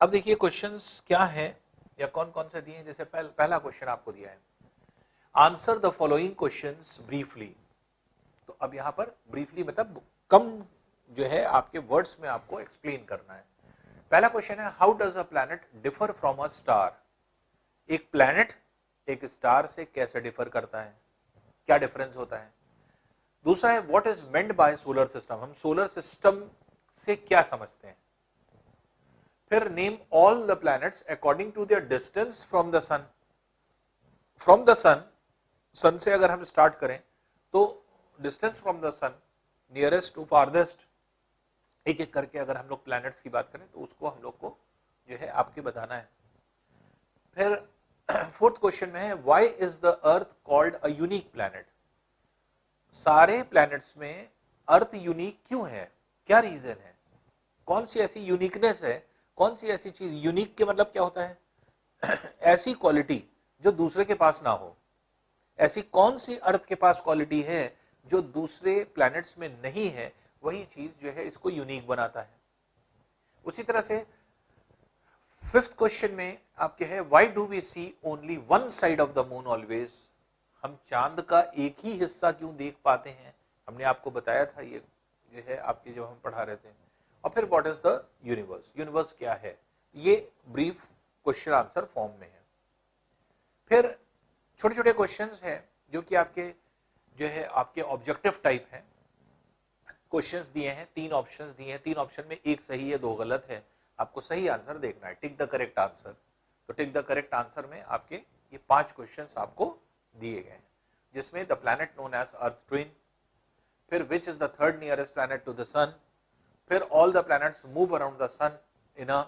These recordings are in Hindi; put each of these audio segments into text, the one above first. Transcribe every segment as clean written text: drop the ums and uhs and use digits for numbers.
अब देखिए क्वेश्चंस क्या है या कौन कौन से दिए हैं। जैसे पहला क्वेश्चन आपको दिया है, answer the following questions briefly. तो अब यहां पर ब्रीफली मतलब कम जो है आपके वर्ड्स में आपको एक्सप्लेन करना है। पहला क्वेश्चन है, how does a planet differ from a star. एक प्लैनेट एक स्टार से कैसे डिफर करता है, क्या डिफरेंस होता है। दूसरा है, what is meant by solar system, हम सोलर सिस्टम से क्या समझते हैं। फिर name all the planets according to their distance from the sun. From the sun, sun से अगर हम स्टार्ट करें तो distance from the sun, nearest to farthest, एक एक करके अगर हम लोग प्लैनेट्स की बात करें तो उसको हम लोग को जो है आपके बताना है। फिर फोर्थ क्वेश्चन में है, why is the earth called a unique planet. सारे प्लैनेट्स में अर्थ यूनिक क्यों है, क्या रीजन है, कौन सी ऐसी यूनिकनेस है, कौन सी ऐसी चीज। यूनिक के मतलब क्या होता है ऐसी क्वालिटी जो दूसरे के पास ना हो। ऐसी कौन सी अर्थ के पास क्वालिटी है जो दूसरे प्लैनेट्स में नहीं है, वही चीज जो है इसको यूनिक बनाता है। उसी तरह से फिफ्थ क्वेश्चन में आपके है, why do we see only one side of the moon always. हम चांद का एक ही हिस्सा क्यों देख पाते हैं, हमने आपको बताया था ये जो है आपके जब हम पढ़ा रहे थे। और फिर what is the universe, universe क्या है, ये ब्रीफ क्वेश्चन आंसर फॉर्म में है। फिर छोटे छोटे क्वेश्चंस हैं जो कि आपके जो है आपके ऑब्जेक्टिव टाइप है। क्वेश्चंस दिए हैं, तीन ऑप्शंस दिए हैं, तीन ऑप्शन में एक सही है दो गलत है, आपको सही आंसर देखना है, टिक द करेक्ट आंसर। तो टिक द करेक्ट आंसर में आपके ये 5 क्वेश्चंस आपको दिए गए हैं, जिसमें the planet known as earth twin, फिर which is the third nearest planet to the sun, फिर all the planets move around the sun in a,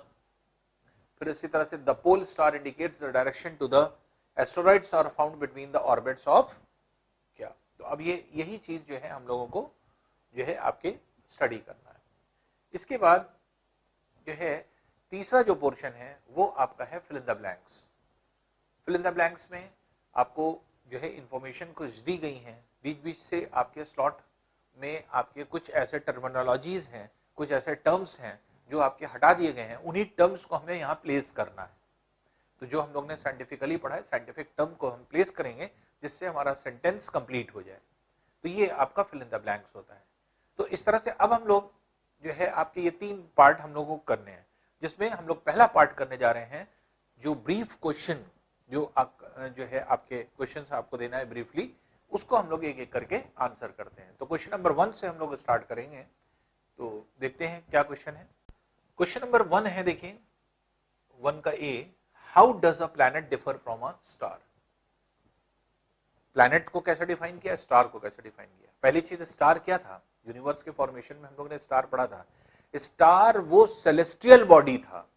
फिर इसी तरह से the pole star indicates the direction to the asteroids are found between the orbits of क्या। तो अब ये यही चीज जो है हम लोगों को जो है आपके स्टडी करना है। इसके बाद जो है तीसरा जो पोर्शन है वो आपका है fill in the blanks. Fill in the blanks में आपको जो है इंफॉर्मेशन कुछ दी गई हैं, बीच बीच से आपके स्लॉट में आपके कुछ ऐसे टर्मिनोलॉजीज हैं, कुछ ऐसे टर्म्स हैं जो आपके हटा दिए गए हैं, उन्हीं टर्म्स को हमें यहाँ प्लेस करना है। तो जो हम लोग ने साइंटिफिकली पढ़ा है, साइंटिफिक टर्म को हम प्लेस करेंगे जिससे हमारा सेंटेंस कंप्लीट हो जाए। तो ये आपका फिल इन द ब्लैंक्स होता है। तो इस तरह से अब हम लोग जो है आपके ये 3 पार्ट हम लोगों को करने हैं, जिसमें हम लोग पहला पार्ट करने जा रहे हैं जो ब्रीफ क्वेश्चन जो जो है आपके क्वेश्चन आपको देना है ब्रीफली, उसको हम लोग एक एक करके आंसर करते हैं। तो क्वेश्चन नंबर 1 से हम लोग स्टार्ट करेंगे। तो देखते हैं क्या क्वेश्चन है। क्वेश्चन नंबर 1 है, देखिए 1 का A, how does a planet differ from a star. Planet को कैसे डिफाइन किया, स्टार को कैसे डिफाइन किया। पहली चीज, स्टार क्या था, यूनिवर्स के फॉर्मेशन में हम लोग ने स्टार पढ़ा था। स्टार वो सेलेस्टियल बॉडी था।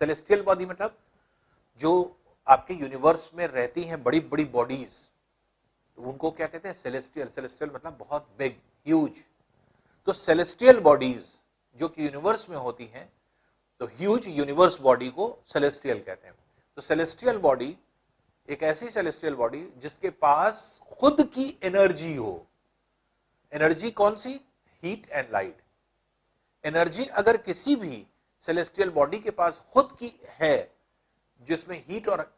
सेलेस्टियल बॉडी मतलब जो आपके यूनिवर्स में रहती हैं बड़ी बड़ी बॉडीज, तो उनको क्या कहते हैं, सेलेस्टियल। सेलेस्टियल मतलब बहुत बिग, ह्यूज। तो सेलेस्टियल बॉडीज जो कि यूनिवर्स में होती हैं, तो ह्यूज यूनिवर्स बॉडी को सेलेस्टियल कहते हैं। तो सेलेस्टियल बॉडी एक ऐसी सेलेस्टियल बॉडी जिसके पास खुद की एनर्जी हो। एनर्जी कौन सी, हीट एंड लाइट। एनर्जी अगर किसी भी सेलेस्टियल बॉडी के पास खुद की है, जिसमें हीट और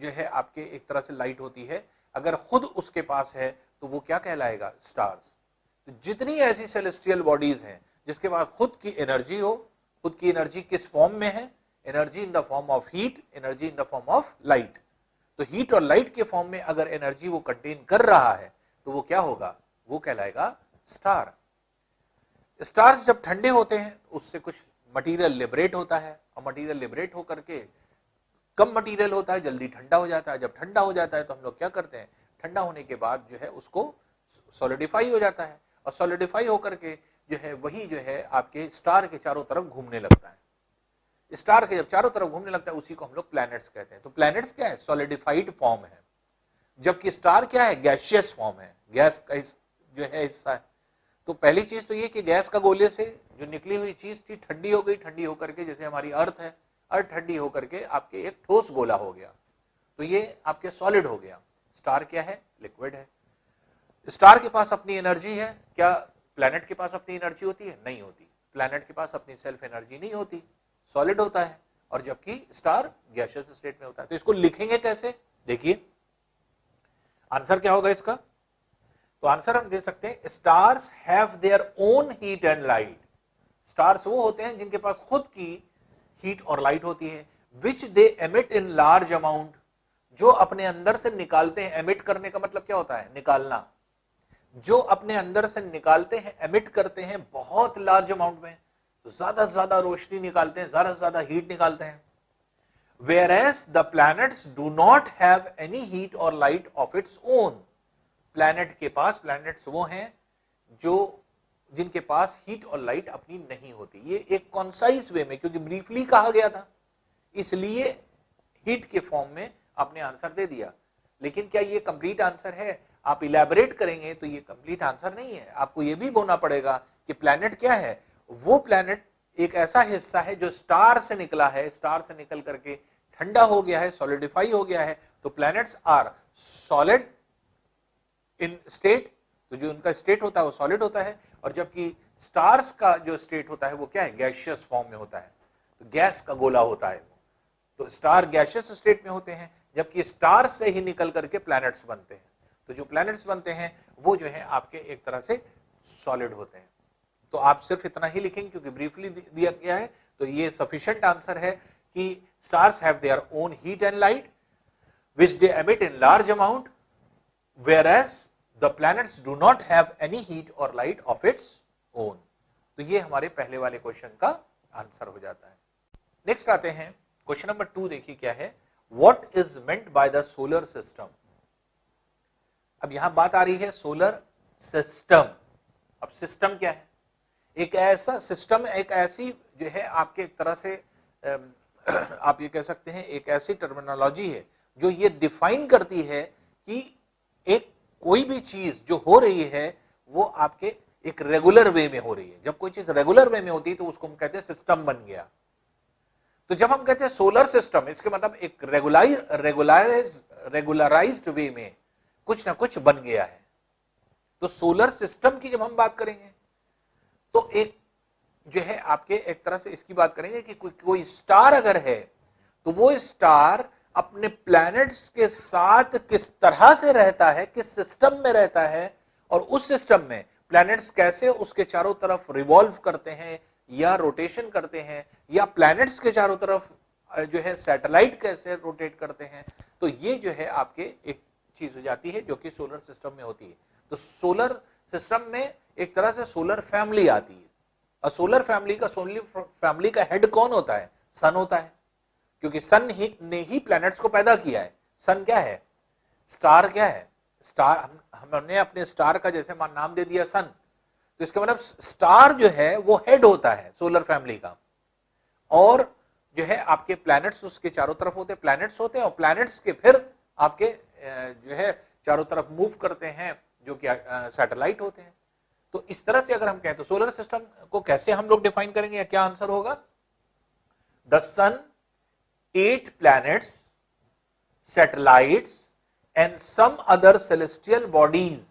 जो है आपके एक तरह से लाइट होती है, अगर खुद उसके पास है तो वो क्या कहलाएगा, स्टार्स। तो जितनी ऐसी सेलेस्टियल बॉडीज हैं जिसके पास खुद की एनर्जी हो, खुद की एनर्जी किस फॉर्म में है, energy in the form of heat, energy in the form of light. तो हीट और लाइट के फॉर्म में अगर एनर्जी वो कंटेन कर रहा है तो वो क्या होगा, वो कहलाएगा स्टार। स्टार्स जब ठंडे होते हैं तो उससे कुछ मटेरियल लिबरेट होता है, और मटेरियल लिबरेट होकर के कम मटेरियल होता है, जल्दी ठंडा हो जाता है। जब ठंडा हो जाता है तो हम लोग क्या करते हैं, ठंडा होने के बाद जो है उसको सॉलिडिफाई हो जाता है, और सॉलिडिफाई होकर के जो है वही जो है आपके स्टार के चारों तरफ घूमने लगता है। स्टार के जब चारों तरफ घूमने लगता है उसी को हम लोग प्लैनेट्स कहते हैं। तो प्लैनेट्स क्या है, सॉलिडिफाइड फॉर्म है, जबकि स्टार क्या है, गैसियस फॉर्म है, गैस का जो है हिस्सा है। तो पहली चीज तो ये कि गैस का गोले से जो निकली हुई चीज थी ठंडी हो गई, ठंडी होकर के जैसे हमारी अर्थ है, अर्थ ठंडी होकर के आपके एक ठोस गोला हो गया, तो ये आपके सॉलिड हो गया। स्टार क्या है, लिक्विड है। स्टार के पास अपनी एनर्जी है, क्या प्लैनेट के पास अपनी एनर्जी होती है, नहीं होती। प्लैनेट के पास अपनी सेल्फ एनर्जी नहीं होती, सॉलिड होता है, और जबकि स्टार गैसियस स्टेट में होता है। तो इसको लिखेंगे कैसे, देखिए आंसर क्या होगा इसका। तो आंसर हम दे सकते हैं stars have their own heat and light. Stars वो होते हैं जिनके पास खुद की हीट और लाइट होती है, which they emit in large amount, जो अपने अंदर से निकालते हैं। एमिट करने का मतलब क्या होता है, निकालना। जो अपने अंदर से निकालते हैं, एमिट करते हैं बहुत लार्ज अमाउंट में, तो ज्यादा से ज्यादा रोशनी निकालते हैं, ज्यादा से ज्यादा हीट निकालते हैं। Whereas the planets do not have any heat or light of its own. Planet के पास, प्लैनेट्स वो हैं जो जिनके पास हीट और लाइट अपनी नहीं होती। ये एक कॉन्साइज वे में, क्योंकि ब्रीफली कहा गया था, इसलिए हीट के फॉर्म में आपने आंसर दे दिया। लेकिन क्या ये कंप्लीट आंसर है? आप इलैबोरेट करेंगे तो ये कंप्लीट आंसर नहीं है। आपको ये भी बोलना पड़ेगा कि प्लैनेट क्या है। वो प्लैनेट एक ऐसा हिस्सा है जो स्टार से निकला है, स्टार से निकल करके ठंडा हो गया है, सॉलिडिफाई हो गया है। तो planets are solid in state, तो जो उनका स्टेट होता है वो सॉलिड होता है, और जबकि स्टार्स का जो स्टेट होता है वो क्या है, गैसियस फॉर्म में होता है, तो गैस का गोला होता है। तो स्टार गैसियस स्टेट में होते हैं, जबकि स्टार से ही निकल करके प्लैनेट्स बनते हैं। तो जो प्लैनेट्स बनते हैं वो जो है आपके एक तरह से सॉलिड होते हैं। तो आप सिर्फ इतना ही लिखेंगे क्योंकि ब्रीफली दिया गया है, तो ये सफिशिएंट आंसर है कि stars have their own heat and light which they emit in large amount, whereas the planets do not have any heat or light of its own. तो ये हमारे पहले वाले क्वेश्चन का आंसर हो जाता है। नेक्स्ट आते हैं क्वेश्चन नंबर 2, देखिए क्या है, what is meant by the solar system। अब यहां बात आ रही है सोलर सिस्टम। अब सिस्टम क्या है? एक ऐसा सिस्टम, एक ऐसी जो है आपके एक तरह से आप ये कह सकते हैं एक ऐसी टर्मिनोलॉजी है जो ये डिफाइन करती है कि एक कोई भी चीज जो हो रही है वो आपके एक रेगुलर वे में हो रही है। जब कोई चीज रेगुलर वे में होती है तो उसको हम कहते हैं सिस्टम बन गया। तो जब हम कहते हैं सोलर सिस्टम, इसके मतलब एक रेगुलराइज्ड वे में कुछ ना कुछ बन गया है। तो सोलर सिस्टम की जब हम बात करेंगे तो एक जो है आपके एक तरह से इसकी बात करेंगे कि कोई स्टार अगर है तो वो स्टार अपने प्लैनेट्स के साथ किस तरह से रहता है, किस सिस्टम में रहता है, और उस सिस्टम में प्लैनेट्स कैसे उसके चारों तरफ रिवॉल्व करते हैं या रोटेशन करते हैं, या प्लैनेट्स के चारों तरफ जो है सैटेलाइट कैसे रोटेट करते हैं। तो ये जो है आपके एक चीज हो जाती है जो कि सोलर सिस्टम में होती है। तो सोलर सिस्टम में एक तरह से सोलर फैमिली आती है, और सोलर फैमिली का हेड कौन होता है? सन होता है, क्योंकि सन ही ने ही प्लैनेट्स को पैदा किया है। सन क्या है? स्टार क्या है? स्टार हमने अपने स्टार का जैसे नाम दे दिया सन, तो इसका मतलब स्टार जो है वो हेड होता है सोलर फैमिली का, और जो है आपके प्लैनेट्स उसके चारों तरफ होते हैं, प्लैनेट्स होते हैं, और प्लैनेट्स के फिर आपके जो है चारों तरफ मूव करते हैं जो कि सैटेलाइट होते हैं। तो इस तरह से अगर हम कहें तो सोलर सिस्टम को कैसे हम लोग डिफाइन करेंगे, या क्या आंसर होगा? The sun, 8 planets, satellites and some other celestial bodies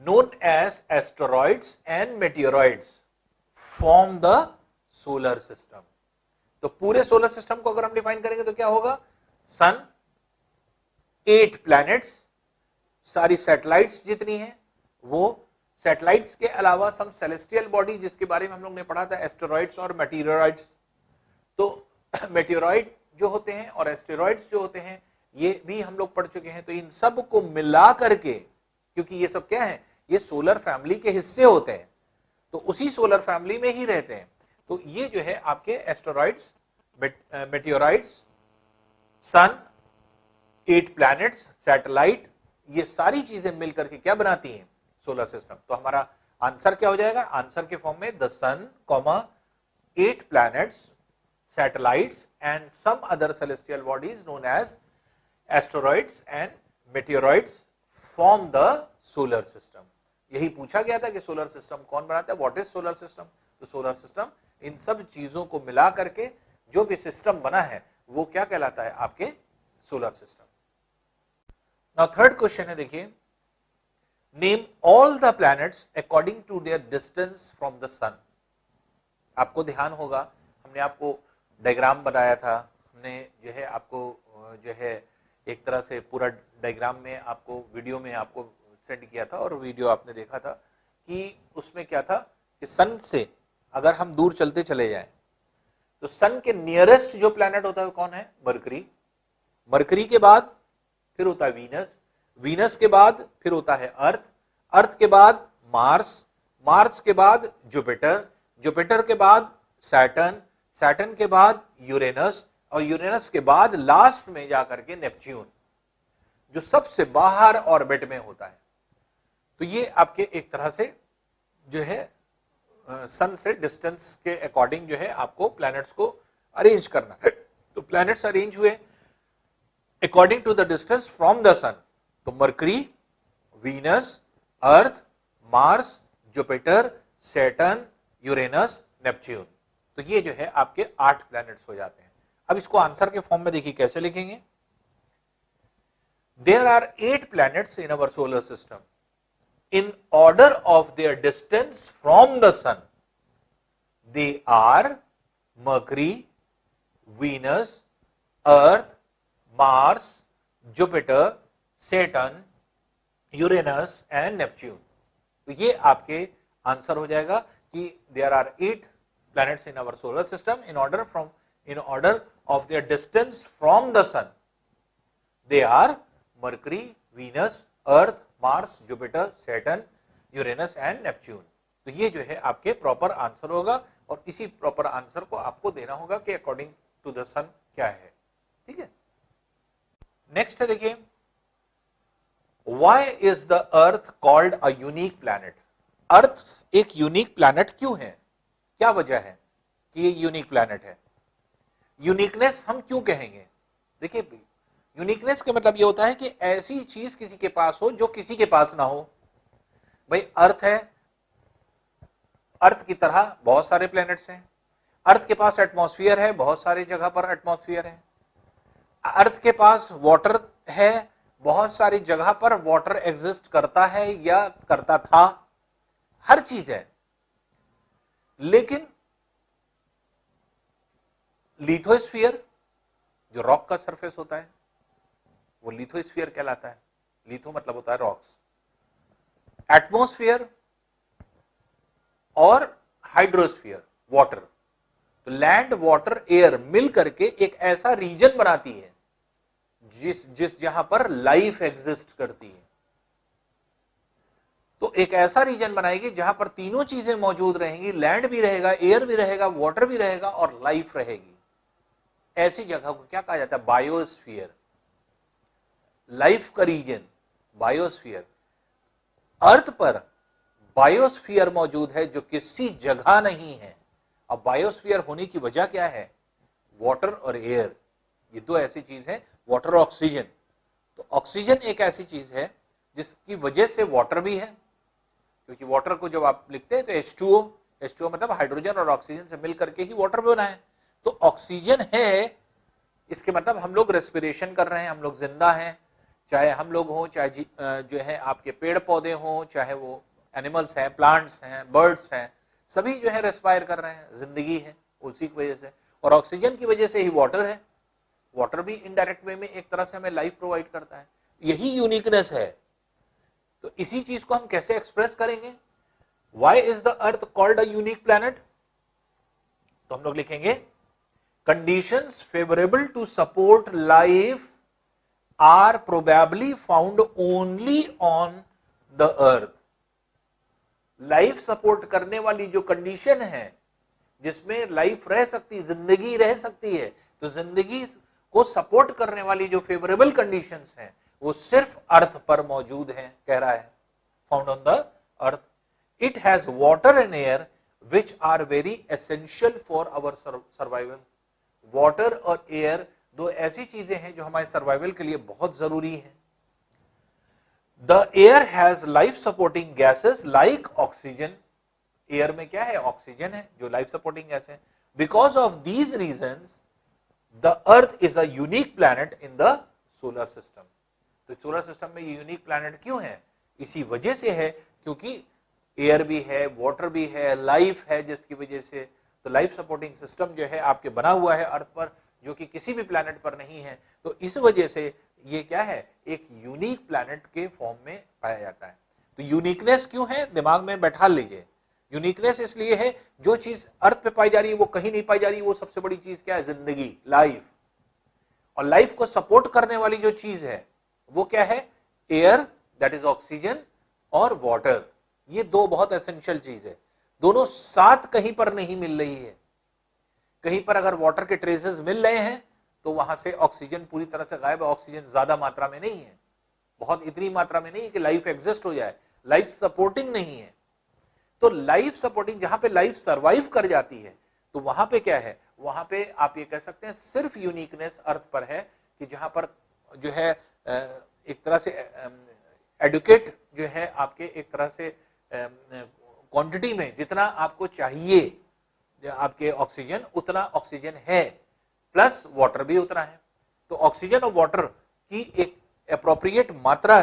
known as asteroids and meteoroids form the solar system। तो पूरे सोलर सिस्टम को अगर हम डिफाइन करेंगे तो क्या होगा? सन, 8 planets, सारी सैटेलाइट्स जितनी हैं वो, सैटेलाइट्स के अलावा सम सेलेस्टियल बॉडी जिसके बारे में हम लोग ने पढ़ा था, एस्टेरॉइड्स और मेटीरियॉइड्स। तो मेटीरियॉइड जो होते हैं और एस्टेरॉइड्स जो होते हैं ये भी हम लोग पढ़ चुके हैं। तो इन सब को मिला करके, क्योंकि ये सब क्या है, ये सोलर फैमिली के हिस्से होते हैं, तो उसी सोलर फैमिली में ही रहते हैं। तो ये जो है आपके एस्टेरॉइड्स, मेटीरियॉइड्स, सन, 8 प्लैनेट्स, सैटेलाइट, ये सारी चीजें मिलकर के क्या बनाती हैं? Solar system. तो हमारा आंसर क्या हो जाएगा? आंसर के फॉर्म में the sun, 8 planets, satellites and some other celestial bodies known as asteroids and meteoroids form the solar system। यही पूछा गया था कि सोलर सिस्टम कौन बनाता है, व्हाट इज सोलर सिस्टम। तो सोलर सिस्टम इन सब चीजों को मिला करके जो भी सिस्टम बना है वो क्या कहलाता है? आपके solar system. Now third question है, देखिए, name all the planets according to their distance from the sun. आपको ध्यान होगा हमने आपको डायग्राम बनाया था हमने, जो है आपको जो है एक तरह से पूरा डायग्राम में आपको वीडियो में आपको सेंड किया था, और वीडियो आपने देखा था कि उसमें क्या था कि सन से अगर हम दूर चलते चले जाएं तो सन के नियरेस्ट जो प्लैनेट होता है वो कौन है? मरकरी। मरकरी के बाद फिर होता है वीनस, वीनस के बाद फिर होता है अर्थ, अर्थ के बाद मार्स, मार्स के बाद जुपिटर, जुपिटर के बाद सैटर्न, सैटर्न के बाद यूरेनस, और यूरेनस के बाद लास्ट में जाकर के नेपच्यून, जो सबसे बाहर ऑर्बिट में होता है। तो ये आपके एक तरह से जो है सन से डिस्टेंस के अकॉर्डिंग जो है आपको प्लैनेट्स को अरेंज करना है। तो प्लैनेट्स अरेंज हुए according to the distance from the sun. तो Mercury, Venus, Earth, Mars, Jupiter, Saturn, Uranus, Neptune. तो ये जो है आपके 8 प्लैनेट्स हो जाते हैं। अब इसको आंसर के फॉर्म में देखिए कैसे लिखेंगे। There are 8 planets in our solar system in order of their distance from the sun. They are Mercury, Venus, Earth, Mars, Jupiter, Saturn, Uranus and Neptune. तो ये आपके आंसर हो जाएगा कि there are 8 planets in our solar system in order of their distance from the sun. They are Mercury, Venus, Earth, Mars, Jupiter, Saturn, Uranus and Neptune. तो ये जो है आपके प्रॉपर आंसर होगा, और इसी प्रॉपर आंसर को आपको देना होगा कि अकॉर्डिंग टू द सन क्या है। ठीक है, नेक्स्ट है देखिए, why is the earth called a unique planet? Earth एक यूनिक प्लैनेट क्यों है? क्या वजह है कि ये यूनिक प्लैनेट है? यूनिकनेस हम क्यों कहेंगे? देखिए, यूनिकनेस का मतलब ये होता है कि ऐसी चीज किसी के पास हो जो किसी के पास ना हो। भाई अर्थ है, अर्थ की तरह बहुत सारे प्लैनेट्स हैं, अर्थ के पास एटमॉस्फेयर है, बहुत सारी जगह पर एटमॉस्फेयर है, अर्थ के पास वाटर है, बहुत सारी जगह पर वाटर एग्जिस्ट करता है या करता था, हर चीज है। लेकिन लिथोस्फीयर जो रॉक का सरफेस होता है वो लिथोस्फीयर कहलाता है। लिथो मतलब होता है रॉक्स। एटमॉस्फेयर और हाइड्रोस्फीयर वाटर, तो लैंड, वाटर, एयर मिल करके एक ऐसा रीजन बनाती है जिस जहां पर लाइफ एग्जिस्ट करती है। तो एक ऐसा रीजन बनाएगी जहां पर तीनों चीजें मौजूद रहेंगी, लैंड भी रहेगा, एयर भी रहेगा, वाटर भी रहेगा और लाइफ रहेगी। ऐसी जगह को क्या कहा जाता है? बायोस्फीयर, लाइफ का रीजन बायोस्फीयर। अर्थ पर बायोस्फीयर मौजूद है जो किसी जगह नहीं है। अब बायोस्फीयर होने की वजह क्या है? वाटर और एयर, ये दो ऐसी चीज है, वाटर और ऑक्सीजन। तो ऑक्सीजन एक ऐसी चीज है जिसकी वजह से वाटर भी है, क्योंकि वाटर को जब आप लिखते हैं तो H2O, H2O मतलब हाइड्रोजन और ऑक्सीजन से मिलकर के ही वाटर बना है। तो ऑक्सीजन है, इसके मतलब हम लोग रेस्पिरेशन कर रहे हैं, हम लोग जिंदा हैं, चाहे हम लोग हो, चाहे जो है आपके पेड़ पौधे हो, चाहे वो एनिमल्स हैं, प्लांट्स हैं, बर्ड्स हैं, सभी जो है रेस्पायर कर रहे हैं, जिंदगी है उसी की वजह से। और ऑक्सीजन की वजह से ही वाटर है। वाटर भी इनडायरेक्ट वे में एक तरह से हमें लाइफ प्रोवाइड करता है। यही यूनिकनेस है। तो इसी चीज को हम कैसे एक्सप्रेस करेंगे? Why is the earth called a unique planet? तो हम लोग लिखेंगे conditions favourable to support life are probably found only on the earth. Life support करने वाली जो कंडीशन है जिसमें लाइफ रह सकती, जिंदगी रह सकती है, तो जिंदगी को सपोर्ट करने वाली जो फेवरेबल कंडीशंस हैं वो सिर्फ अर्थ पर मौजूद हैं, कह रहा है, found on the earth. It has water and air which are very essential for our survival. Water और एयर दो ऐसी चीजें हैं जो हमारे सर्वाइवल के लिए बहुत जरूरी हैं। The air has life supporting gases like oxygen. Air में क्या है? ऑक्सीजन है जो लाइफ सपोर्टिंग गैस है। Because of these reasons the earth is a unique planet in the solar system. तो सोलर सिस्टम में ये यूनिक प्लैनेट क्यों है? इसी वजह से है क्योंकि एयर भी है, वाटर भी है, लाइफ है, जिसकी वजह से तो लाइफ सपोर्टिंग सिस्टम जो है आपके बना हुआ है अर्थ पर, जो कि किसी भी प्लैनेट पर नहीं है। तो इस वजह से ये क्या है, एक यूनिक प्लैनेट के फॉर्म में पाया जाता है। तो यूनिकनेस क्यों है, दिमाग में बैठा लीजिए। यूनिकनेस इसलिए है, जो चीज अर्थ पे पाई जा रही है वो कहीं नहीं पाई जा रही, वो सबसे बड़ी चीज क्या है, जिंदगी, लाइफ। और लाइफ को सपोर्ट करने वाली जो चीज है वो क्या है, एयर, दैट इज ऑक्सीजन, और वाटर। ये दो बहुत एसेंशियल चीज है, दोनों साथ कहीं पर नहीं मिल रही है। कहीं पर अगर वाटर के ट्रेसेस मिल रहे हैं तो वहां से ऑक्सीजन पूरी तरह से गायब है, ऑक्सीजन ज्यादा मात्रा में नहीं है, बहुत इतनी मात्रा में नहीं है कि लाइफ एग्जिस्ट हो जाए, लाइफ सपोर्टिंग नहीं है। तो लाइफ सपोर्टिंग, जहां पे लाइफ सर्वाइव कर जाती है, तो वहां पे क्या है, वहां पे आप ये कह सकते हैं सिर्फ यूनिकनेस अर्थ पर है कि जहां पर जो है एक तरह से एडुकेट जो है आपके एक तरह से क्वांटिटी में जितना आपको चाहिए आपके ऑक्सीजन, उतना ऑक्सीजन है, प्लस वाटर भी उतना है। तो ऑक्सीजन और वाटर की एक एप्रोप्रिएट मात्रा,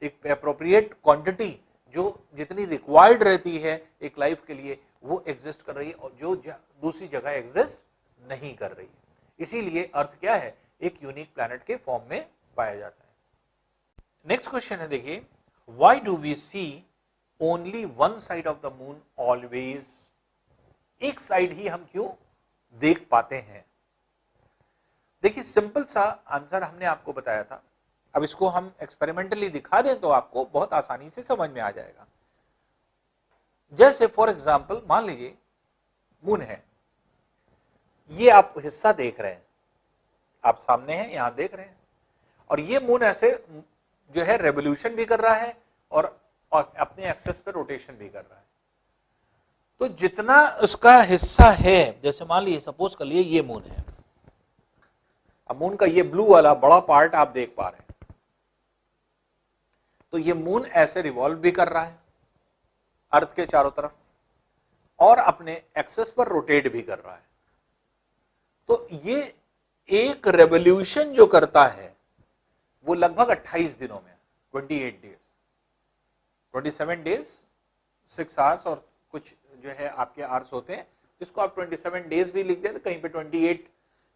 एक एप्रोप्रिएट क्वांटिटी जो जितनी रिक्वायर्ड रहती है एक लाइफ के लिए, वो एग्जिस्ट कर रही है, और जो दूसरी जगह एग्जिस्ट नहीं कर रही है। इसीलिए अर्थ क्या है, एक यूनिक प्लैनेट के फॉर्म में पाया जाता है। नेक्स्ट क्वेश्चन है, देखिए, why do we see only one side of the moon always? एक साइड ही हम क्यों देख पाते हैं? देखिए, सिंपल सा आंसर हमने आपको बताया था। अब इसको हम एक्सपेरिमेंटली दिखा दें तो आपको बहुत आसानी से समझ में आ जाएगा। जैसे फॉर एग्जांपल मान लीजिए मून है, ये आप हिस्सा देख रहे हैं, आप सामने हैं, यहां देख रहे हैं, और ये मून ऐसे जो है रेवोल्यूशन भी कर रहा है और अपने एक्सेस पे रोटेशन भी कर रहा है। तो जितना उसका हिस्सा है, जैसे मान लीजिए सपोज कर लिए ये मून है, अब मून का ये ब्लू वाला बड़ा पार्ट आप देख पा रहे हैं, तो ये मून ऐसे रिवॉल्व भी कर रहा है अर्थ के चारों तरफ और अपने एक्सेस पर रोटेट भी कर रहा है। तो ये एक रेवोल्यूशन जो करता है वो लगभग 28 दिनों में, 28 डेज, 27 डेज 6 आवर्स और कुछ जो है आपके आवर्स होते हैं, जिसको आप 27 डेज भी लिख देते, कहीं पे 28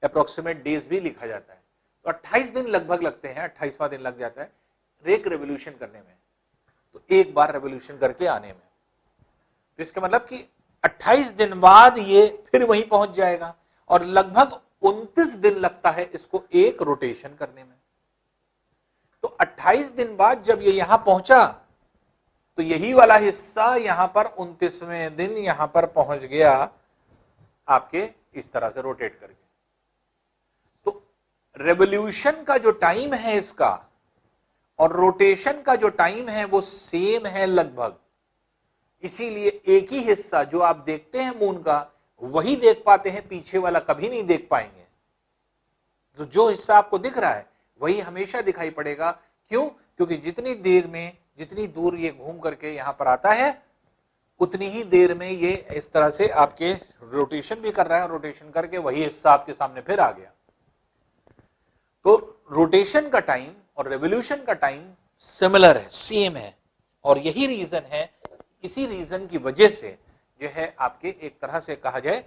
अप्रोक्सीमेट डेज भी लिखा जाता है। तो 28 दिन लगभग लगते हैं, 28वां दिन लग जाता है एक रेवोल्यूशन करने में, तो एक बार रेवोल्यूशन करके आने में। तो इसका मतलब कि 28 दिन बाद ये फिर वहीं पहुंच जाएगा, और लगभग 29 दिन लगता है इसको एक रोटेशन करने में। तो 28 दिन बाद जब ये यहां पहुंचा तो यही वाला हिस्सा यहां पर 29वें दिन यहां पर पहुंच गया आपके इस तरह से रोटेट करके। तो रेवोल्यूशन का जो टाइम है इसका और रोटेशन का जो टाइम है वो सेम है लगभग, इसीलिए एक ही हिस्सा जो आप देखते हैं मून का वही देख पाते हैं, पीछे वाला कभी नहीं देख पाएंगे। तो जो हिस्सा आपको दिख रहा है वही हमेशा दिखाई पड़ेगा। क्यों? क्योंकि जितनी देर में, जितनी दूर ये घूम करके यहां पर आता है, उतनी ही देर में ये इस तरह से आपके रोटेशन भी कर रहा है, रोटेशन करके वही हिस्सा आपके सामने फिर आ गया। तो रोटेशन का टाइम और रेवोल्यूशन का टाइम सिमिलर है, सेम है, और यही रीजन है, इसी रीजन की वजह से जो है आपके एक तरह से कहा जाए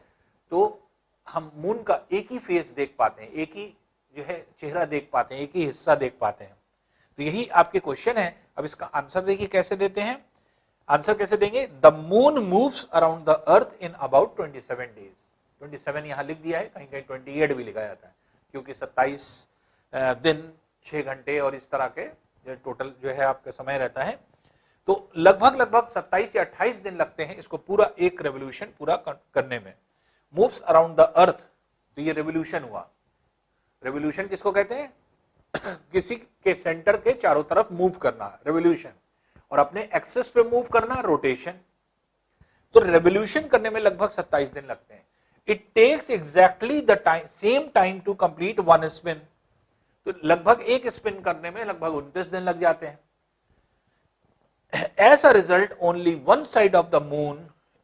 तो हम मून का एक ही फेस देख पाते हैं, एक ही जो है चेहरा देख पाते हैं, एक ही हिस्सा देख पाते हैं। तो यही आपके क्वेश्चन है। अब इसका आंसर देखिए कैसे देते हैं। आंसर कैसे देंगे? The moon moves around the earth in about 27 days. 27 यहां लिख दिया है, कहीं कहीं 28 भी लिखा जाता है, क्योंकि 27 दिन 6 घंटे और इस तरह के जो टोटल जो है आपका समय रहता है। तो लगभग 27 या 28 दिन लगते हैं इसको पूरा एक रेवोल्यूशन पूरा करने में। मूव्स अराउंड द अर्थ, तो ये रेवोल्यूशन हुआ। रेवोल्यूशन किसको कहते हैं? किसी के सेंटर के चारों तरफ मूव करना, रेवोल्यूशन, और अपने एक्सेस पे मूव करना, रोटेशन। तो रेवोल्यूशन करने में लगभग 27 दिन लगते हैं। It takes exactly the time, same time to complete one spin. तो लगभग एक स्पिन करने में लगभग 29 दिन लग जाते हैं। As a result, only one side of the moon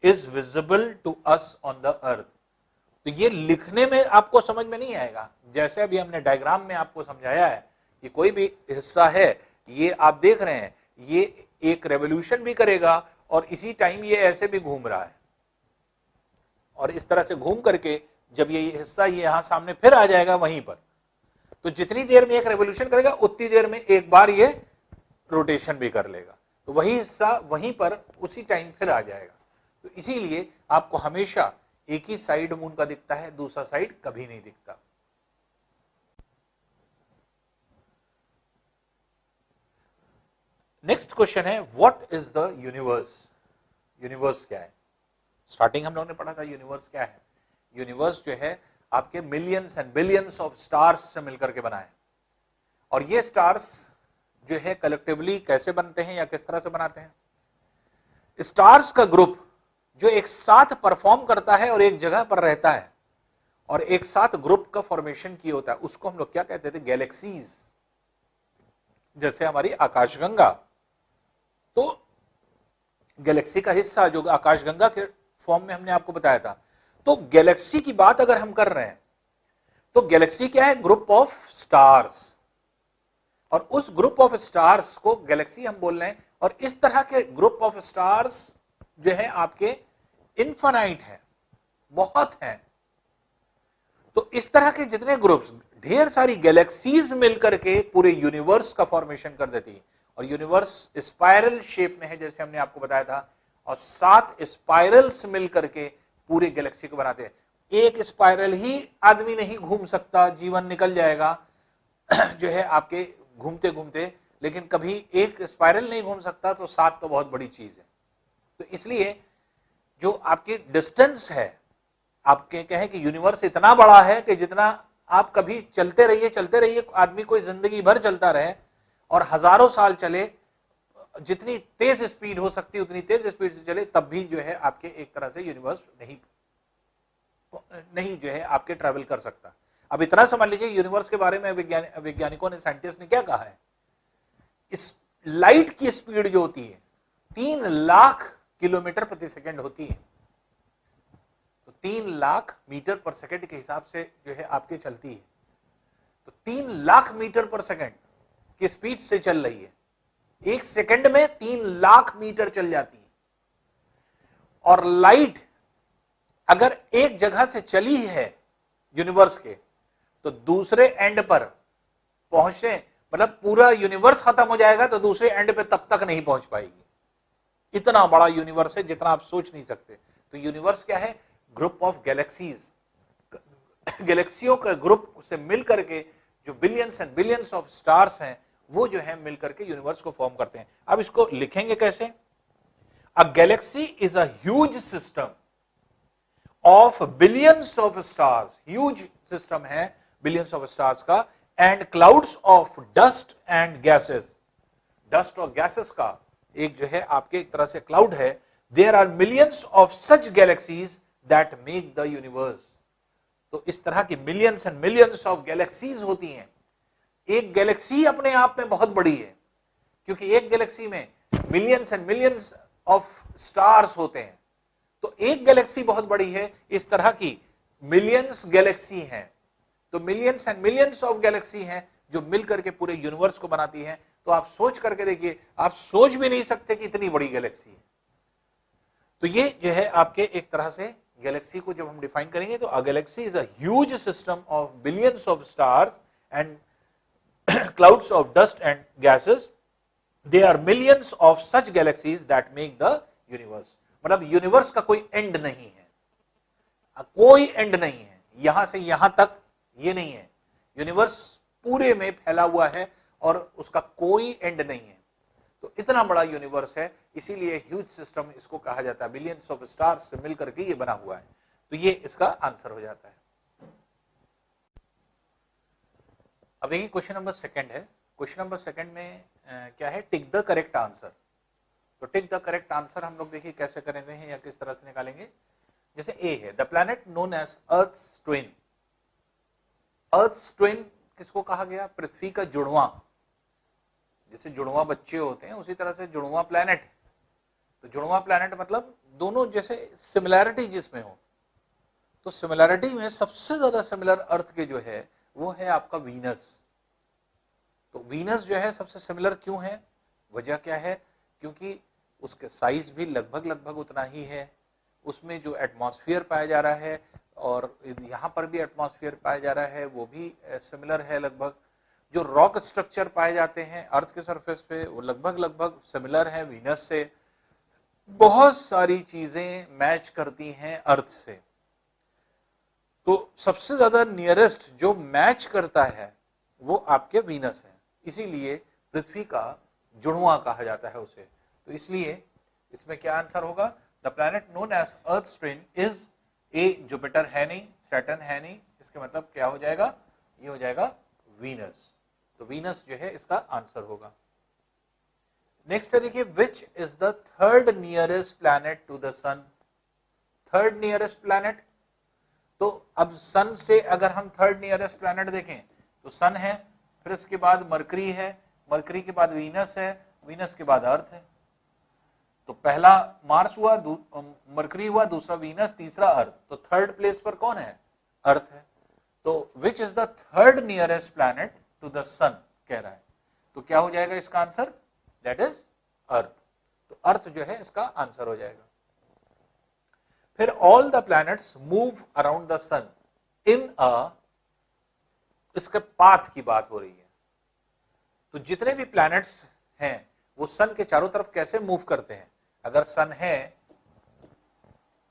is visible to us on the earth. तो ये लिखने में आपको समझ में नहीं आएगा, जैसे अभी हमने डायग्राम में आपको समझाया है कि कोई भी हिस्सा है, ये आप देख रहे हैं, ये एक रेवोल्यूशन भी करेगा और इसी टाइम ये ऐसे भी घूम रहा है। और इस तरह से घूम करके जब ये हिस्सा ये यहां सामने फिर आ जाएगा वहीं पर, तो जितनी देर में एक रेवोल्यूशन करेगा उतनी देर में एक बार ये रोटेशन भी कर लेगा, तो वही हिस्सा वहीं पर उसी टाइम फिर आ जाएगा। तो इसीलिए आपको हमेशा एक ही साइड मून का दिखता है, दूसरा साइड कभी नहीं दिखता। नेक्स्ट क्वेश्चन है what is the universe. Universe क्या है? स्टार्टिंग हम लोगों ने पढ़ा था यूनिवर्स क्या है। यूनिवर्स जो है आपके millions and billions of stars से मिलकर के बना है, और ये स्टार्स जो है कलेक्टिवली कैसे बनते हैं या किस तरह से बनाते हैं? स्टार्स का ग्रुप जो एक साथ परफॉर्म करता है और एक जगह पर रहता है और एक साथ ग्रुप का फॉर्मेशन किया होता है, उसको हम लोग क्या कहते थे? गैलेक्सीज। जैसे हमारी आकाशगंगा, तो गैलेक्सी का हिस्सा जो आकाशगंगा के फॉर्म में हमने आपको बताया था। तो गैलेक्सी की बात अगर हम कर रहे हैं तो गैलेक्सी क्या है? ग्रुप ऑफ स्टार्स, और उस ग्रुप ऑफ स्टार्स को गैलेक्सी हम बोल रहे हैं। और इस तरह के ग्रुप ऑफ स्टार्स जो है आपके इनफाइनाइट है, बहुत हैं। तो इस तरह के जितने ग्रुप्स, ढेर सारी गैलेक्सीज मिलकर के पूरे यूनिवर्स का फॉर्मेशन कर देती है, और यूनिवर्स स्पाइरल शेप में है जैसे हमने आपको बताया था, और 7 स्पाइरल्स मिलकर के पूरे गैलेक्सी को बनाते हैं। एक स्पाइरल ही आदमी नहीं घूम सकता, जीवन निकल जाएगा जो है आपके घूमते घूमते, लेकिन कभी एक स्पाइरल नहीं घूम सकता, तो 7 तो बहुत बड़ी चीज है। तो इसलिए जो आपकी डिस्टेंस है, आपके कहें कि यूनिवर्स इतना बड़ा है कि जितना आप कभी चलते रहिए, आदमी कोई जिंदगी भर चलता रहे और हजारों साल चले, जितनी तेज स्पीड हो सकती है उतनी तेज स्पीड से चले, तब भी जो है आपके एक तरह से यूनिवर्स नहीं जो है आपके ट्रैवल कर सकता। अब इतना समझ लीजिए यूनिवर्स के बारे में वैज्ञानिकों ने, साइंटिस्ट ने क्या कहा है? इस लाइट की स्पीड जो होती है 3 लाख किलोमीटर प्रति सेकंड होती है, तो 3 लाख मीटर पर सेकंड के हिसाब से जो है आपके चलती है। तो 3 लाख मीटर पर सेकंड की स्पीड से चल रही है, एक सेकंड में 3 लाख मीटर चल जाती है। और लाइट अगर एक जगह से चली है यूनिवर्स के, तो दूसरे एंड पर पहुंचने, मतलब पूरा यूनिवर्स खत्म हो जाएगा तो दूसरे एंड पे तब तक नहीं पहुंच पाएगी। इतना बड़ा यूनिवर्स है जितना आप सोच नहीं सकते। तो यूनिवर्स क्या है? ग्रुप ऑफ गैलेक्सीज, गैलेक्सियों के ग्रुप से मिलकर के जो billions and billions of stars हैं, वो जो है मिलकर के यूनिवर्स को फॉर्म करते हैं। अब इसको लिखेंगे कैसे? A galaxy is a huge system of billions of stars, huge system है बिलियंस ऑफ स्टार्स का, and clouds of dust and gases, dust और गैसेस का एक जो है आपके एक तरह से क्लाउड है। There are millions of such galaxies that make the universe. तो इस तरह की millions and millions of galaxies होती हैं। एक गैलेक्सी अपने आप में बहुत बड़ी है, क्योंकि एक गैलेक्सी में millions and millions of stars होते हैं। तो एक गैलेक्सी बहुत बड़ी है, इस तरह की मिलियंस गैलेक्सी हैं। तो millions and millions of Galaxy हैं जो मिलकर के पूरे यूनिवर्स को बनाती हैं। तो आप सोच करके देखिए, आप सोच भी नहीं सकते कि इतनी बड़ी गैलेक्सी है। तो ये जो है आपके एक तरह से गैलेक्सी को जब हम डिफाइन करेंगे, तो a galaxy is a huge system of billions of stars and clouds of dust and gases. They are millions of such galaxies that make the universe. मतलब यूनिवर्स का कोई एंड नहीं है, कोई एंड नहीं है, यहां से यहां तक ये नहीं है। यूनिवर्स पूरे में फैला हुआ है और उसका कोई एंड नहीं है। तो इतना बड़ा यूनिवर्स है, इसीलिए ह्यूज सिस्टम इसको कहा जाता है। बिलियंस ऑफ स्टार्स से मिलकर के ये बना हुआ है। तो ये इसका आंसर हो जाता है। अब देखिए क्वेश्चन नंबर 2 है। क्वेश्चन नंबर 2 में क्या है? Tick the correct answer. तो टिक द करेक्ट आंसर हम लोग देखिए कैसे करेंगे हैं या किस तरह से निकालेंगे। जैसे ए है, the planet known as earth's twin. Earth's twin किसको कहा गया? पृथ्वी का जुड़वा। जैसे जुड़वा बच्चे होते हैं, उसी तरह से जुड़वा प्लैनेट। तो जुड़वा प्लैनेट मतलब दोनों जैसे सिमिलैरिटी जिसमें हो। तो सिमिलैरिटी में सबसे ज्यादा सिमिलर अर्थ के जो है वो है आपका वीनस। तो वीनस जो है सबसे सिमिलर क्यों है? वजह क्या है? क्योंकि उसके साइज भी लगभग लगभग उतना ही है, उसमें जो एटमॉस्फेयर पाया जा रहा है और यहाँ पर भी एटमॉस्फेयर पाया जा रहा है वो भी सिमिलर है लगभग। जो रॉक स्ट्रक्चर पाए जाते हैं अर्थ के सरफेस पे वो लगभग सिमिलर है वीनस से। बहुत सारी चीजें मैच करती हैं अर्थ से। तो सबसे ज्यादा नियरेस्ट जो मैच करता है वो आपके वीनस है, इसीलिए पृथ्वी का जुड़वा कहा जाता है उसे। तो इसलिए इसमें क्या आंसर होगा? The planet known as earth twin is A, Jupiter है नहीं, सैटर्न है नहीं, इसके मतलब क्या हो जाएगा? ये हो जाएगा वीनस। तो वीनस जो है इसका आंसर होगा। नेक्स्ट है देखिए, which is the third nearest planet to the sun? Third nearest planet, तो अब सन से अगर हम थर्ड नियरेस्ट प्लैनेट देखें तो सन है, फिर इसके बाद मरकरी है, मरकरी के बाद वीनस है, वीनस के बाद अर्थ है। तो पहला मार्स हुआ, मरकरी हुआ, दूसरा वीनस, तीसरा अर्थ। तो थर्ड प्लेस पर कौन है? अर्थ है। तो which is the third nearest planet to the sun कह रहा है। तो क्या हो जाएगा इसका आंसर? That is earth. तो अर्थ जो है इसका आंसर हो जाएगा। फिर all the planets move around the sun in a, इसके पाथ की बात हो रही है। तो जितने भी प्लैनेट्स हैं वो सन के चारों तरफ कैसे मूव करते हैं? अगर सन है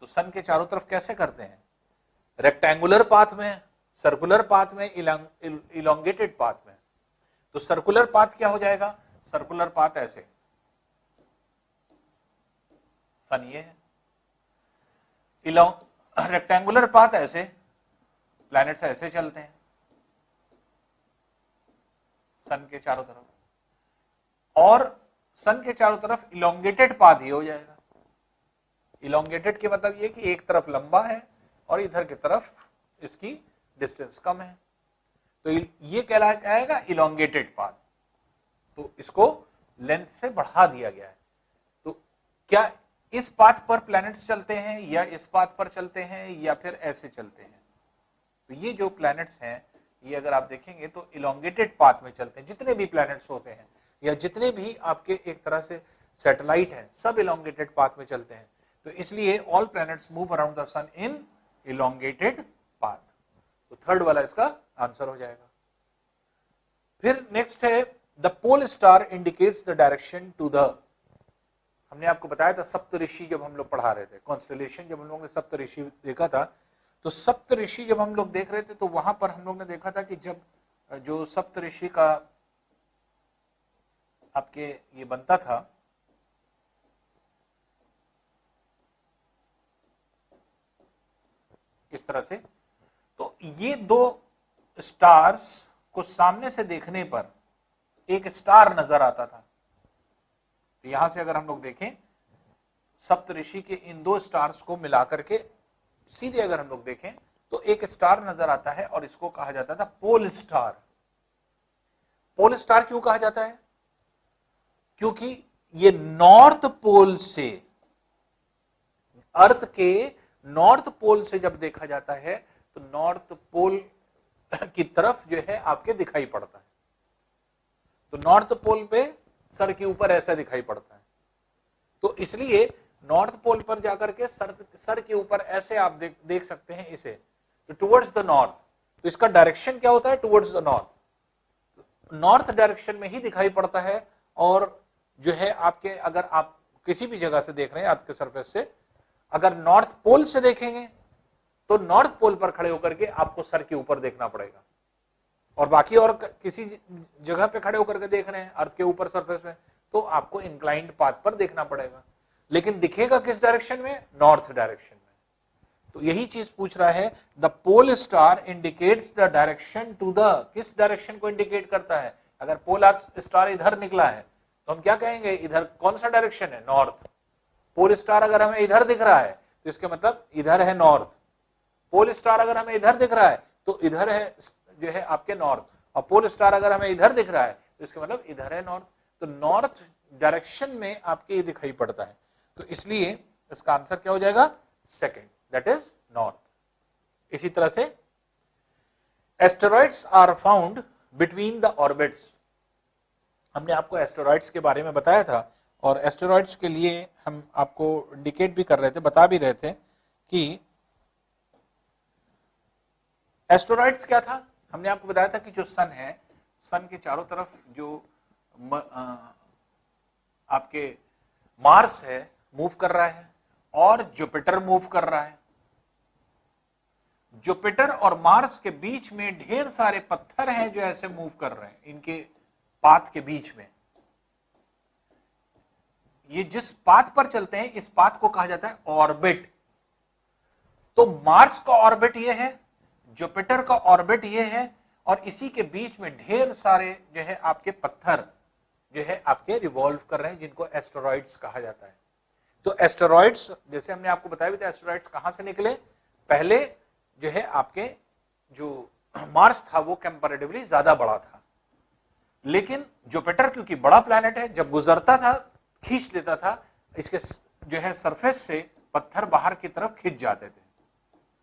तो सन के चारों तरफ कैसे करते हैं? रेक्टेंगुलर पाथ में, सर्कुलर पाथ में, इलोंगेटेड पाथ में। तो सर्कुलर पाथ क्या हो जाएगा? सर्कुलर पाथ ऐसे, सन ये है, रेक्टेंगुलर पाथ ऐसे, प्लैनेट्स ऐसे चलते हैं सन के चारों तरफ, और सन के चारों तरफ इलोंगेटेड पाथ ही हो जाएगा। इलोंगेटेड के मतलब ये कि एक तरफ लंबा है और इधर की तरफ इसकी डिस्टेंस कम है, तो ये कहलाएगा इलोंगेटेड पाथ। तो इसको लेंथ से बढ़ा दिया गया है। तो क्या इस पाथ पर प्लैनेट्स चलते हैं या इस पाथ पर चलते हैं या फिर ऐसे चलते हैं? तो ये जो प्लैनेट्स हैं ये अगर आप देखेंगे तो इलोंगेटेड पाथ में चलते हैं। जितने भी प्लैनेट्स होते हैं या जितने भी आपके एक तरह से सैटेलाइट हैं सब इलोंगेटेड पाथ में चलते हैं। तो इसलिए all planets move around the sun in elongated path. तो थर्ड वाला इसका आंसर हो जाएगा। फिर नेक्स्ट है, the pole star indicates the direction to the, हमने आपको बताया था सप्तऋषि जब हम लोग पढ़ा रहे थे, कॉन्स्टेलेशन जब हम लोग ने सप्तऋषि देखा था, तो सप्तऋषि जब हम लोग देख रहे थे तो वहां पर हम लोग ने देखा था कि जब जो सप्तऋषि का आपके ये बनता था, इस तरह से, तो ये दो स्टार्स को सामने से देखने पर एक स्टार नजर आता था। तो यहां से अगर हम लोग देखें सप्तऋषि के इन दो स्टार्स को मिलाकर के सीधे अगर हम लोग देखें तो एक स्टार नजर आता है और इसको कहा जाता था पोल स्टार। पोल स्टार क्यों कहा जाता है? क्योंकि ये नॉर्थ पोल से, अर्थ के नॉर्थ पोल से जब देखा जाता है तो नॉर्थ पोल की तरफ जो है आपके दिखाई पड़ता है। तो नॉर्थ पोल पे सर के ऊपर ऐसा दिखाई पड़ता है। तो इसलिए नॉर्थ पोल पर जाकर के सर के ऊपर ऐसे आप देख सकते हैं इसे, तो टुवर्ड्स द नॉर्थ। तो इसका डायरेक्शन क्या होता है? Towards the north. North direction में ही दिखाई पड़ता है। और जो है आपके, अगर आप किसी भी जगह से देख रहे हैं अर्थ के सरफेस से, अगर नॉर्थ पोल से देखेंगे तो नॉर्थ पोल पर खड़े होकर के आपको सर के ऊपर देखना पड़ेगा, और बाकी और किसी जगह पे खड़े होकर के देख रहे हैं अर्थ के ऊपर सरफेस में तो आपको इंक्लाइंड पाथ पर देखना पड़ेगा। लेकिन दिखेगा किस डायरेक्शन में? नॉर्थ डायरेक्शन में। तो यही चीज पूछ रहा है, the pole star indicates the direction to the, किस डायरेक्शन को इंडिकेट करता है? अगर पोलर स्टार इधर निकला है तो हम क्या कहेंगे? इधर कौन सा डायरेक्शन है? नॉर्थ। पोल स्टार अगर हमें इधर दिख रहा है तो इसके मतलब इधर है नॉर्थ। पोल स्टार अगर हमें इधर दिख रहा है तो इधर है जो है आपके नॉर्थ, और पोल स्टार अगर हमें इधर दिख रहा है तो इसका मतलब इधर है नॉर्थ। तो नॉर्थ डायरेक्शन में आपके ये दिखाई पड़ता है। तो इसलिए इसका आंसर क्या हो जाएगा? Second, that is north. इसी तरह से asteroids are found between the orbits. हमने आपको एस्टेरॉइड्स के बारे में बताया था और एस्टेरॉइड्स के लिए हम आपको इंडिकेट भी कर रहे थे, बता भी रहे थे कि एस्टेरॉइड्स क्या था। हमने आपको बताया था कि जो सन है, सन के चारों तरफ जो आपके मार्स है मूव कर रहा है और जुपिटर मूव कर रहा है। जुपिटर और मार्स के बीच में ढेर सारे पत्थर हैं जो ऐसे मूव कर रहे हैं, इनके पाथ के बीच में। ये जिस पाथ पर चलते हैं इस पाथ को कहा जाता है ऑर्बिट। तो मार्स का ऑर्बिट ये है, जुपिटर का ऑर्बिट ये है, और इसी के बीच में ढेर सारे जो है आपके पत्थर जो है आपके रिवॉल्व कर रहे हैं, जिनको एस्टेरॉइड्स कहा जाता है। तो एस्टेरॉइड्स, जैसे हमने आपको बताया भी था, एस्टेरॉइड्स कहां से निकले। पहले जो है आपके जो मार्स था वो कंपैरेटिवली ज्यादा बड़ा था, लेकिन जुपिटर क्योंकि बड़ा प्लैनेट है, जब गुजरता था खींच लेता था, इसके जो है सरफेस से पत्थर बाहर की तरफ खींच जाते थे,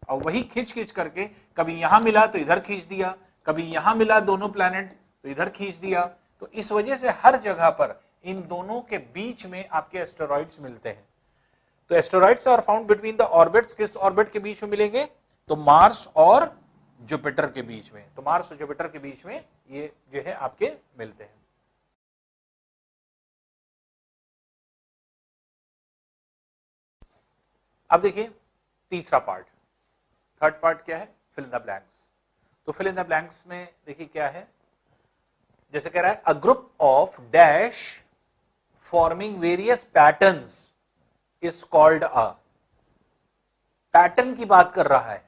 और वही खींच खींच करके कभी यहां मिला तो इधर खींच दिया, कभी यहां मिला दोनों प्लैनेट तो इधर खींच दिया। तो इस वजह से हर जगह पर इन दोनों के बीच में आपके एस्टेरॉइड्स मिलते हैं। तो asteroids are found between the orbits. किस ऑर्बिट के बीच में मिलेंगे, तो मार्स और जुपिटर के बीच में। तो मार्स और जुपिटर के बीच में ये जो है आपके मिलते हैं। अब देखिए तीसरा पार्ट, थर्ड पार्ट क्या है, फिल इन द ब्लैंक्स। तो फिल इन द ब्लैंक्स में देखिए क्या है, जैसे कह रहा है a group of dash forming various patterns is called a. Pattern की बात कर रहा है,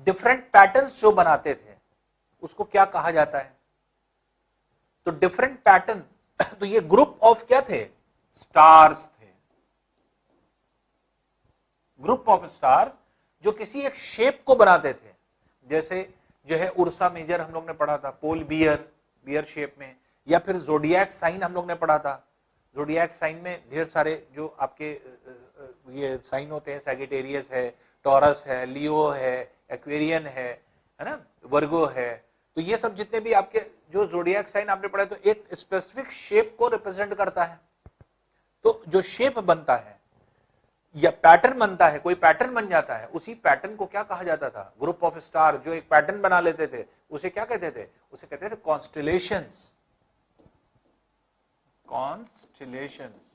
डिफरेंट पैटर्न्स जो बनाते थे उसको क्या कहा जाता है। तो डिफरेंट पैटर्न, तो ये ग्रुप ऑफ क्या थे, स्टार्स थे। ग्रुप ऑफ स्टार्स जो किसी एक शेप को बनाते थे, जैसे जो है उर्सा मेजर हम लोग ने पढ़ा था, पोल बियर शेप में, या फिर जोडियक साइन हम लोग ने पढ़ा था। जोडियक साइन में ढेर सारे जो आपके ये साइन होते हैं, सैजिटेरियस है, टॉरस है, लियो है, एक्वेरियन है ना, वर्गो है। तो ये सब जितने भी आपके जो जोडियक साइन आपने पढ़ा, तो एक स्पेसिफिक शेप को रिप्रेजेंट करता है। तो जो शेप बनता है या पैटर्न बनता है, कोई पैटर्न बन जाता है, उसी पैटर्न को क्या कहा जाता था, ग्रुप ऑफ स्टार जो एक पैटर्न बना लेते थे उसे क्या कहते थे, उसे कहते थे कॉन्स्टेलेशंस। कॉन्स्टेलेशंस।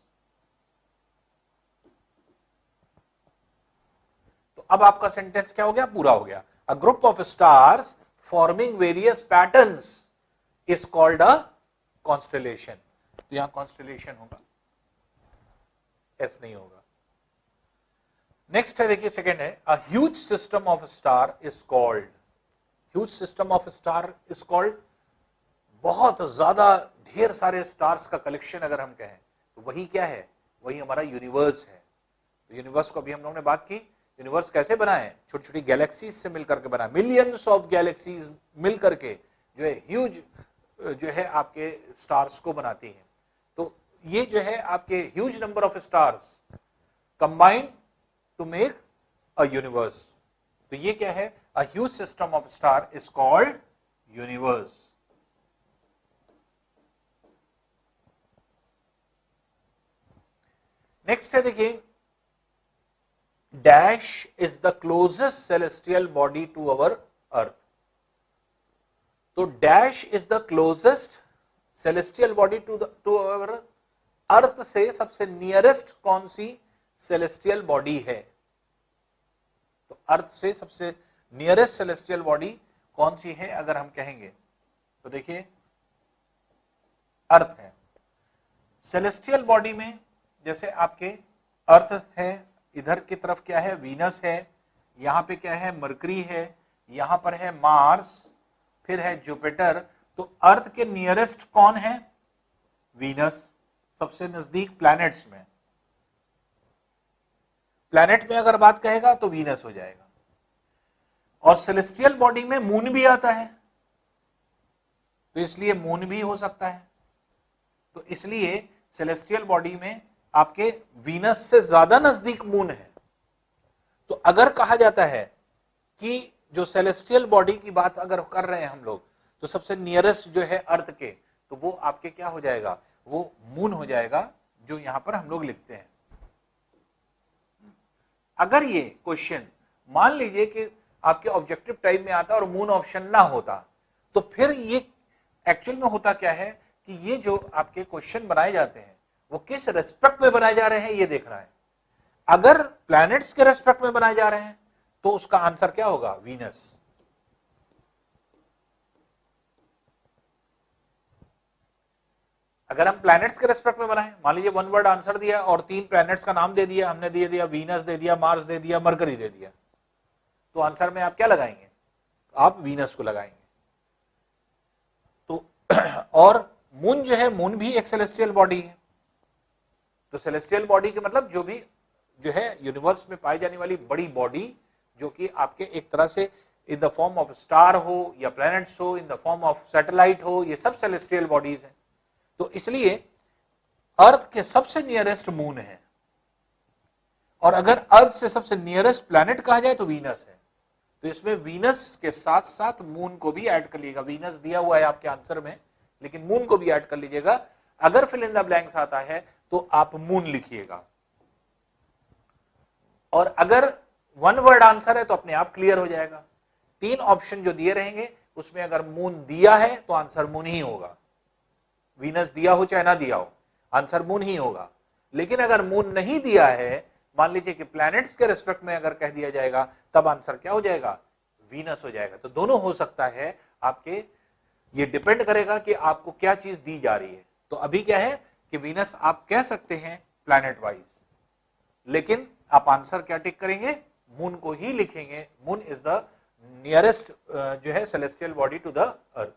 तो अब आपका सेंटेंस क्या हो गया, पूरा हो गया। A group of stars forming various patterns is called a constellation. तो यहां कॉन्स्टेलेशन होगा, एस नहीं होगा। नेक्स्ट है देखिए सेकेंड है अ huge system of star is called. Huge system of star is called, बहुत ज्यादा ढेर सारे स्टार्स का कलेक्शन अगर हम कहें तो वही क्या है, वही हमारा यूनिवर्स है। तो यूनिवर्स को अभी हम लोगों ने बात की, यूनिवर्स कैसे बना है, छोटी छोटी गैलेक्सीज से मिलकर के बना, मिलियंस ऑफ गैलेक्सीज मिलकर के जो है ह्यूज जो है आपके स्टार्स को बनाती हैं। तो ये जो है आपके huge number of stars combined to make a universe। तो ये क्या है, a huge system of star is called universe। Next है देखिए dash is the closest celestial body to our earth. तो dash is the closest celestial body to our earth से सबसे नियरेस्ट कौन सी सेलेस्टियल बॉडी है। तो अर्थ से सबसे नियरेस्ट सेलेस्टियल बॉडी कौन सी है अगर हम कहेंगे तो देखिए अर्थ है। सेलेस्टियल बॉडी में जैसे आपके अर्थ है, इधर की तरफ क्या है, वीनस है, यहां पे क्या है, मरकरी है, यहां पर है मार्स, फिर है जुपिटर। तो अर्थ के नियरेस्ट कौन है, वीनस, सबसे नजदीक प्लैनेट्स में। प्लैनेट में अगर बात कहेगा तो वीनस हो जाएगा। और सेलेस्टियल बॉडी में मून भी आता है, तो इसलिए मून भी हो सकता है। तो इसलिए सेलेस्टियल बॉडी में आपके वीनस से ज्यादा नजदीक मून है। तो अगर कहा जाता है कि जो सेलेस्टियल बॉडी की बात अगर कर रहे हैं हम लोग, तो सबसे नियरेस्ट जो है अर्थ के, तो वो आपके क्या हो जाएगा, वो मून हो जाएगा, जो यहां पर हम लोग लिखते हैं। अगर ये क्वेश्चन मान लीजिए कि आपके ऑब्जेक्टिव टाइप में आता और मून ऑप्शन ना होता, तो फिर ये एक्चुअल में होता क्या है कि ये जो आपके क्वेश्चन बनाए जाते हैं वो किस रेस्पेक्ट में बनाए जा रहे हैं ये देखना है। अगर प्लैनेट्स के रेस्पेक्ट में बनाए जा रहे हैं तो उसका आंसर क्या होगा, वीनस। अगर हम प्लैनेट्स के रेस्पेक्ट में बनाए, मान लीजिए वन वर्ड आंसर दिया और 3 प्लैनेट्स का नाम दे दिया, हमने दे दिया वीनस, दे दिया मार्स, दे दिया मरकरी, दे दिया, तो आंसर में आप क्या लगाएंगे, आप वीनस को लगाएंगे। तो और मून जो है, मून भी एक सेलेस्टियल बॉडी है। तो सेलेस्टियल बॉडी के मतलब जो भी जो है यूनिवर्स में पाई जाने वाली बड़ी बॉडी, जो कि आपके एक तरह से in the form of star हो या प्लैनेट्स हो, in the form of satellite हो, ये सब सेलेस्टियल बॉडीज हैं। तो इसलिए अर्थ के सबसे नियरेस्ट मून है, और अगर अर्थ से सबसे नियरेस्ट प्लैनेट कहा जाए तो वीनस है। तो इसमें वीनस के साथ साथ मून को भी ऐड कर लीजिएगा। वीनस दिया हुआ है आपके आंसर में, लेकिन मून को भी ऐड कर लीजिएगा। अगर फिल इन द ब्लैंक्स आता है तो आप मून लिखिएगा, और अगर वन वर्ड आंसर है तो अपने आप क्लियर हो जाएगा। 3 ऑप्शन जो दिए रहेंगे उसमें अगर मून दिया है तो आंसर मून ही होगा। वीनस दिया हो चाहे ना दिया हो, आंसर मून ही होगा। लेकिन अगर मून नहीं दिया है, मान लीजिए कि प्लैनेट्स के रिस्पेक्ट में अगर कह दिया जाएगा, तब आंसर क्या हो जाएगा, वीनस हो जाएगा। तो दोनों हो सकता है आपके, ये डिपेंड करेगा कि आपको क्या चीज दी जा रही है। तो अभी क्या है कि वीनस आप कह सकते हैं प्लैनेट वाइज, लेकिन आप आंसर क्या टिक करेंगे, मून को ही लिखेंगे। मून इज द नियरेस्ट जो है celestial body to the earth.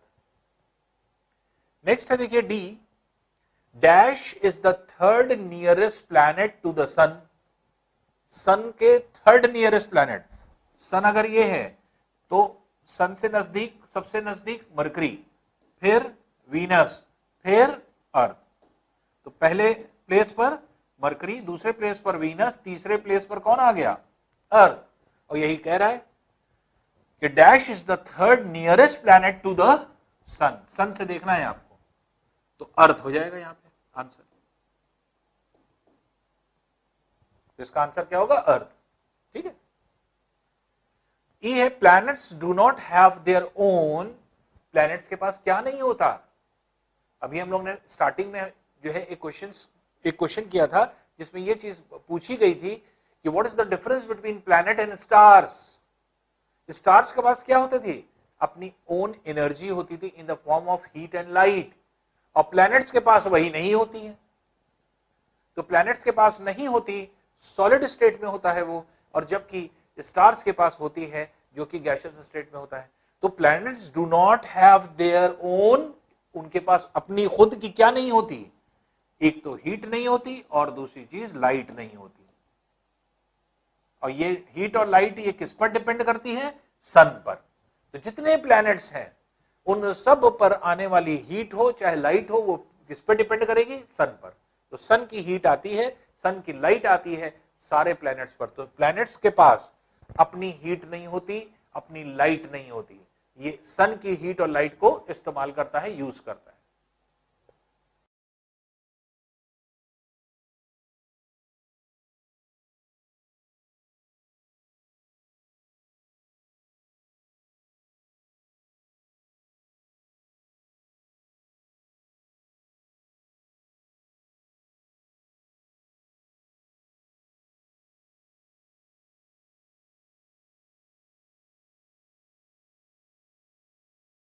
Next है देखिए D, dash is the third nearest planet to the sun. Sun के थर्ड नियरेस्ट प्लैनेट, सन अगर ये है तो सन से नजदीक, सबसे नजदीक मरकरी, फिर वीनस, फिर अर्थ। तो पहले प्लेस पर मरकरी, दूसरे प्लेस पर वीनस, तीसरे प्लेस पर कौन आ गया, अर्थ। और यही कह रहा है कि dash is the third nearest planet to the sun. Sun से देखना है आपको, तो अर्थ हो जाएगा यहां पे आंसर। तो इसका आंसर क्या होगा, अर्थ। ठीक है। ई है planets do not have their own. Planets के पास क्या नहीं होता। अभी हम लोग ने स्टार्टिंग में जो है एक क्वेश्चन किया था जिसमें यह चीज पूछी गई थी कि what is the difference between planet and stars. Stars के पास क्या होती थी, अपनी ओन एनर्जी होती थी in the form of heat and light, और प्लैनेट्स के पास वही नहीं होती है। तो प्लैनेट्स के पास नहीं होती, सॉलिड स्टेट में होता है वो, और जबकि स्टार्स के पास होती है जो कि गैसियस स्टेट में होता है। तो planets do not have their own, उनके पास अपनी खुद की क्या नहीं होती, एक तो हीट नहीं होती और दूसरी चीज लाइट नहीं होती। और ये हीट और लाइट ये किस पर डिपेंड करती है, सन पर। तो जितने प्लैनेट्स हैं उन सब पर आने वाली हीट हो चाहे लाइट हो, वो किस पर डिपेंड करेगी, सन पर। तो सन की हीट आती है, सन की लाइट आती है सारे प्लैनेट्स पर। तो प्लैनेट्स के पास अपनी हीट नहीं होती, अपनी लाइट नहीं होती, ये सन की हीट और लाइट को इस्तेमाल करता है, यूज करता है।